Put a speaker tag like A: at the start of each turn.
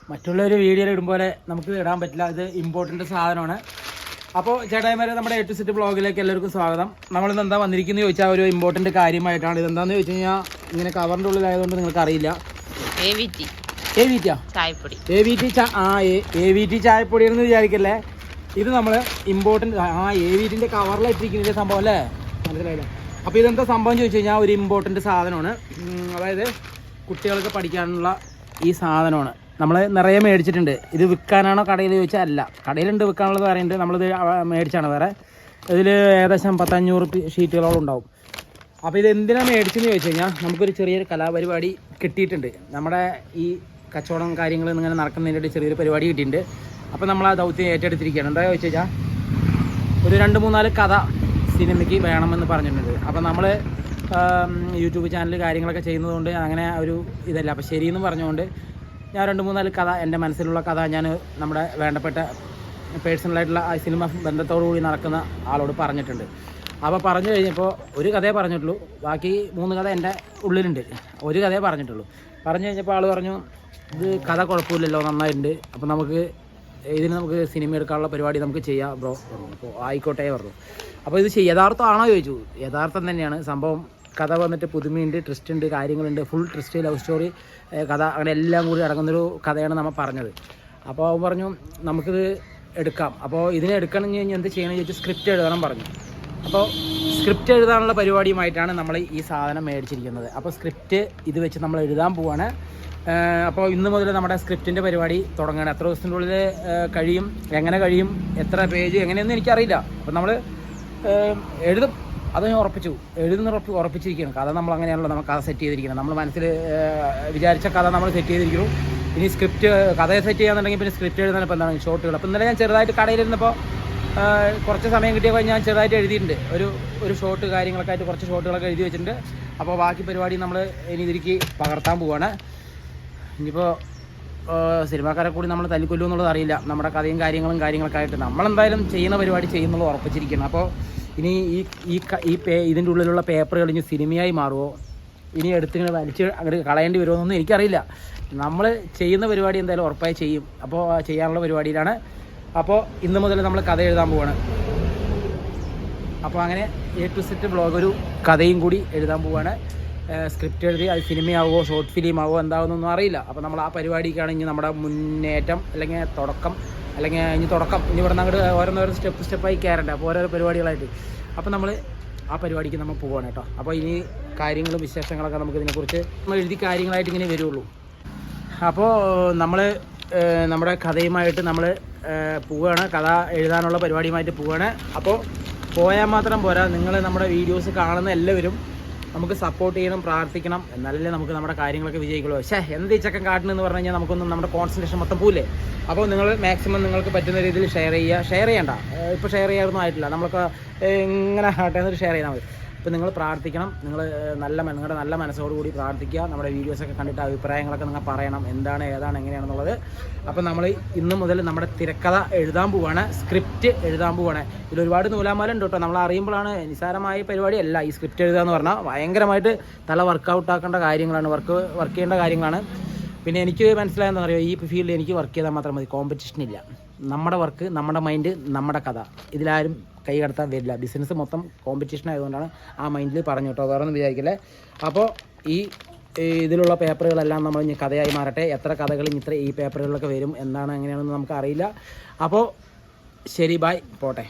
A: മറ്റുള്ളൊരു വീഡിയോയിൽ ഇടുമ്പോലെ നമുക്ക് ഇടാൻ പറ്റില്ല. ഇത് ഇമ്പോർട്ടൻ്റ് സാധനമാണ്. അപ്പോൾ ചേട്ടായിമാരെ നമ്മുടെ A to Z ബ്ലോഗിലേക്ക് എല്ലാവർക്കും സ്വാഗതം. നമ്മളിന്ന് എന്താ വന്നിരിക്കുന്നത് ചോദിച്ചാൽ ഒരു ഇമ്പോർട്ടൻ്റ് കാര്യമായിട്ടാണ്. ഇതെന്താണെന്ന് ചോദിച്ചു കഴിഞ്ഞാൽ ഇങ്ങനെ കവറിൻ്റെ ഉള്ളിലായതുകൊണ്ട് നിങ്ങൾക്ക് അറിയില്ല. AVT ചായപ്പൊടി എന്ന് വിചാരിക്കല്ലേ. ഇത് നമ്മൾ ഇമ്പോർട്ടൻ്റ് AVTൻ്റെ കവറിലിട്ടിരിക്കുന്ന സംഭവം അല്ലേ, മനസ്സിലായില്ല. അപ്പോൾ ഇതെന്താ സംഭവം ചോദിച്ചു കഴിഞ്ഞാൽ ഒരു ഇമ്പോർട്ടൻ്റ് സാധനമാണ്. അതായത് കുട്ടികൾക്ക് പഠിക്കാനുള്ള ഈ സാധനമാണ്. നമ്മൾ നിറയെ മേടിച്ചിട്ടുണ്ട്. ഇത് വിൽക്കാനാണോ കടയിൽ ചോദിച്ചാൽ അല്ല, കടയിലുണ്ട് വിൽക്കാനുള്ളത് പറയുന്നുണ്ട്. നമ്മളിത് മേടിച്ചാണ് വേറെ. ഇതിൽ ഏകദേശം 500 ഷീറ്റുകളോളം ഉണ്ടാവും. അപ്പോൾ ഇത് എന്തിനാണ് മേടിച്ചെന്ന് ചോദിച്ചു കഴിഞ്ഞാൽ നമുക്കൊരു ചെറിയൊരു കലാപരിപാടി കിട്ടിയിട്ടുണ്ട്. നമ്മുടെ ഈ കച്ചവടം കാര്യങ്ങൾ ഇങ്ങനെ നടക്കുന്നതിൻ്റെ ചെറിയൊരു പരിപാടി കിട്ടിയിട്ടുണ്ട്. അപ്പോൾ നമ്മൾ ആ ദൗത്യം ഏറ്റെടുത്തിരിക്കുകയാണ്. എന്താ ചോദിച്ചു കഴിഞ്ഞാൽ ഒരു 2-3-4 കഥ സിനിമയ്ക്ക് വേണമെന്ന് പറഞ്ഞിട്ടുണ്ട്. അപ്പോൾ നമ്മൾ യൂട്യൂബ് ചാനൽ കാര്യങ്ങളൊക്കെ ചെയ്യുന്നതുകൊണ്ട് അങ്ങനെ ഒരു ഇതല്ല. അപ്പോൾ ശരിയെന്ന് പറഞ്ഞുകൊണ്ട് ഞാൻ 2-3-4 കഥ, എൻ്റെ മനസ്സിലുള്ള കഥ ഞാൻ നമ്മുടെ വേണ്ടപ്പെട്ട പേഴ്സണലായിട്ടുള്ള ആ സിനിമ ബന്ധത്തോടു കൂടി നടക്കുന്ന ആളോട് പറഞ്ഞിട്ടുണ്ട്. അപ്പോൾ പറഞ്ഞു കഴിഞ്ഞപ്പോൾ ഒരു കഥയെ പറഞ്ഞിട്ടുള്ളൂ, ബാക്കി 3 കഥ എൻ്റെ ഉള്ളിലുണ്ട്. ഒരു കഥയെ പറഞ്ഞിട്ടുള്ളൂ. പറഞ്ഞു കഴിഞ്ഞപ്പോൾ ആൾ പറഞ്ഞു ഇത് കഥ കുഴപ്പമില്ലല്ലോ, നന്നായിട്ടുണ്ട്, അപ്പോൾ നമുക്ക് സിനിമ എടുക്കാനുള്ള പരിപാടി നമുക്ക് ചെയ്യാം ബ്രോ. അപ്പോൾ ആയിക്കോട്ടെ പറഞ്ഞു. അപ്പോൾ ഇത് യഥാർത്ഥമാണോ ചോദിച്ചു. യഥാർത്ഥം തന്നെയാണ് സംഭവം. കഥ വന്നിട്ട് പുതുമയുണ്ട്, ട്വിസ്റ്റ് ഉണ്ട്, കാര്യങ്ങളുണ്ട്, ഫുൾ ട്വിസ്റ്റ്, ലവ് സ്റ്റോറി കഥ, അങ്ങനെ എല്ലാം കൂടി അടങ്ങുന്നൊരു കഥയാണ് നമ്മൾ പറഞ്ഞത്. അപ്പോൾ അവൻ പറഞ്ഞു നമുക്കിത് എടുക്കാം. അപ്പോൾ ഇതിനെ എടുക്കണമെന്ന് കഴിഞ്ഞാൽ എന്ത് ചെയ്യണമെന്ന് ചോദിച്ചാൽ സ്ക്രിപ്റ്റ് എഴുതണം പറഞ്ഞു. അപ്പോൾ സ്ക്രിപ്റ്റ് എഴുതാനുള്ള പരിപാടിയുമായിട്ടാണ് നമ്മൾ ഈ സാധനം മേടിച്ചിരിക്കുന്നത്. അപ്പോൾ സ്ക്രിപ്റ്റ് ഇത് വെച്ച് നമ്മൾ എഴുതാൻ പോവാണ്. അപ്പോൾ ഇന്ന് മുതൽ നമ്മുടെ സ്ക്രിപ്റ്റിൻ്റെ പരിപാടി തുടങ്ങുകയാണ്. എത്ര ദിവസത്തിൻ്റെ ഉള്ളിൽ കഴിയും, എങ്ങനെ കഴിയും, എത്ര പേജ് എങ്ങനെയൊന്നും എനിക്കറിയില്ല. അപ്പോൾ നമ്മൾ എഴുതും, അത് ഞാൻ ഉറപ്പിച്ചിരിക്കുകയാണ്. കഥ നമ്മൾ അങ്ങനെയാണല്ലോ നമ്മൾ കഥ സെറ്റ് ചെയ്തിരിക്കുന്നത്. നമ്മൾ മനസ്സിൽ വിചാരിച്ച കഥ നമ്മൾ സെറ്റ് ചെയ്തിരിക്കുന്നു. ഇനി സ്ക്രിപ്റ്റ് കഥയെ സെറ്റ് ചെയ്യാന്നുണ്ടെങ്കിൽ പിന്നെ സ്ക്രിപ്റ്റ് എഴുതാൻ ഇപ്പോൾ എന്താണ് ഷോട്ടുകൾ. അപ്പോൾ ഇന്നലെ ഞാൻ ചെറുതായിട്ട് കടയിലിരുന്നപ്പോൾ കുറച്ച് സമയം കിട്ടിയപ്പോൾ ഞാൻ ചെറുതായിട്ട് എഴുതിയിട്ടുണ്ട്. ഒരു ഷോട്ട് കാര്യങ്ങളൊക്കെ ആയിട്ട് കുറച്ച് ഷോട്ടുകളൊക്കെ എഴുതി വെച്ചിട്ടുണ്ട്. അപ്പോൾ ബാക്കി പരിപാടി നമ്മൾ ഇനി ഇതിലേക്ക് പകർത്താൻ പോവുകയാണ്. ഇനിയിപ്പോൾ സിനിമാക്കാരെ കൂടി നമ്മൾ തല്ലിക്കൊല്ലും എന്നുള്ളത് അറിയില്ല. നമ്മുടെ കഥയും കാര്യങ്ങളൊക്കെ ആയിട്ട് നമ്മളെന്തായാലും ചെയ്യുന്ന പരിപാടി ചെയ്യുന്നുള്ളത് ഉറപ്പിച്ചിരിക്കണം. അപ്പോൾ ഇനി ഇതിൻ്റെ ഉള്ളിലുള്ള പേപ്പറുകൾ ഇനി സിനിമയായി മാറുമോ, ഇനി എടുത്തിങ്ങനെ വലിച്ച് അങ്ങോട്ട് കളയേണ്ടി വരുമോ എന്നൊന്നും എനിക്കറിയില്ല. നമ്മൾ ചെയ്യുന്ന പരിപാടി എന്തായാലും ഉറപ്പായി ചെയ്യും. അപ്പോൾ ചെയ്യാനുള്ള പരിപാടിയിലാണ്. അപ്പോൾ ഇന്ന് മുതൽ നമ്മൾ കഥ എഴുതാൻ പോവാണ്. അപ്പോൾ അങ്ങനെ A to Z ബ്ലോഗ് ഒരു കഥയും കൂടി എഴുതാൻ പോവാണ്. സ്ക്രിപ്റ്റ് എഴുതി അത് സിനിമയാവോ ഷോർട്ട് ഫിലിം ആവോ എന്താവുന്നൊന്നും അറിയില്ല. അപ്പോൾ നമ്മൾ ആ പരിപാടിക്കാണ് ഇനി നമ്മുടെ മുന്നേറ്റം, അല്ലെങ്കിൽ തുടക്കം, അല്ലെങ്കിൽ ഇനി ഇവിടെ നിന്ന് അങ്ങോട്ട് ഓരോന്നോരോ സ്റ്റെപ്പായി കയറേണ്ട. അപ്പോൾ ഓരോരോ പരിപാടികളായിട്ട് അപ്പോൾ നമ്മൾ ആ പരിപാടിക്ക് നമ്മൾ പോവാണ് കേട്ടോ. അപ്പോൾ ഇനി കാര്യങ്ങളും വിശേഷങ്ങളൊക്കെ നമുക്ക് ഇതിനെക്കുറിച്ച് നമ്മൾ എഴുതി കാര്യങ്ങളായിട്ട് ഇങ്ങനെ വരുള്ളൂ. അപ്പോൾ നമ്മൾ നമ്മുടെ കഥയുമായിട്ട് നമ്മൾ പോവുകയാണ്, കഥ എഴുതാനുള്ള പരിപാടിയുമായിട്ട് പോവുകയാണ്. അപ്പോൾ പോയാൽ മാത്രം പോരാ, നിങ്ങൾ നമ്മുടെ വീഡിയോസ് കാണുന്ന എല്ലാവരും നമുക്ക് സപ്പോർട്ട് ചെയ്യണം, പ്രാർത്ഥിക്കണം. എന്നാലല്ലേ നമുക്ക് നമ്മുടെ കാര്യങ്ങളൊക്കെ വിജയിക്കുള്ളൂ. എന്ത് ഈ ചക്കൻ കാട്ടണമെന്ന് പറഞ്ഞു കഴിഞ്ഞാൽ നമുക്കൊന്നും നമ്മുടെ കോൺസെൻട്രേഷൻ മൊത്തം പോവില്ലേ. അപ്പോൾ നിങ്ങൾ മാക്സിമം നിങ്ങൾക്ക് പറ്റുന്ന രീതിയിൽ ഷെയർ ചെയ്യണ്ട. ഇപ്പോൾ ഷെയർ ചെയ്യാറൊന്നും ആയിട്ടില്ല, നമ്മൾക്ക് ഇങ്ങനെ ആട്ടെ എന്നൊരു ഷെയർ ചെയ്താൽ മതി. അപ്പോൾ നിങ്ങൾ പ്രാർത്ഥിക്കണം. നിങ്ങളുടെ നല്ല മനസ്സോടുകൂടി പ്രാർത്ഥിക്കുക. നമ്മുടെ വീഡിയോസൊക്കെ കണ്ടിട്ട് അഭിപ്രായങ്ങളൊക്കെ നിങ്ങൾ പറയണം, എന്താണ് ഏതാണ് എങ്ങനെയാണെന്നുള്ളത്. അപ്പോൾ നമ്മൾ ഇന്ന് മുതൽ നമ്മുടെ തിരക്കഥ എഴുതാൻ പോവുകയാണ്, സ്ക്രിപ്റ്റ് എഴുതാൻ പോവുകയാണ്. ഇതിൽ ഒരുപാട് നൂലാമാലുണ്ട് കേട്ടോ. നമ്മൾ അറിയുമ്പോഴാണ് നിസ്സാരമായ പരിപാടിയല്ല ഈ സ്ക്രിപ്റ്റ് എഴുതുക എന്ന് പറഞ്ഞാൽ. ഭയങ്കരമായിട്ട് വർക്കൗട്ട് ആക്കേണ്ട കാര്യങ്ങളാണ്, വർക്ക് ചെയ്യേണ്ട കാര്യങ്ങളാണ്. പിന്നെ എനിക്ക് മനസ്സിലായെന്ന് പറയുമോ, ഈ ഫീൽഡിൽ എനിക്ക് വർക്ക് ചെയ്താൽ മാത്രം മതി, കോമ്പറ്റീഷനില്ല. നമ്മുടെ വർക്ക്, നമ്മുടെ മൈൻഡ്, നമ്മുടെ കഥ, ഇതിലാരും കൈ കടത്താൻ വരില്ല. ബിസിനസ് മൊത്തം കോമ്പറ്റീഷൻ ആയതുകൊണ്ടാണ് ആ മൈൻഡിൽ പറഞ്ഞു കേട്ടോ, വേറെ ഒന്നും വിചാരിക്കില്ലേ. അപ്പോൾ ഇതിലുള്ള പേപ്പറുകളെല്ലാം നമ്മൾ ഇനി കഥയായി മാറട്ടെ. എത്ര കഥകൾ ഈ പേപ്പറുകളിലൊക്കെ വരും, എന്താണ് എങ്ങനെയാണെന്ന് നമുക്ക് അറിയില്ല. അപ്പോൾ ശരി, ബായ്, പോട്ടെ.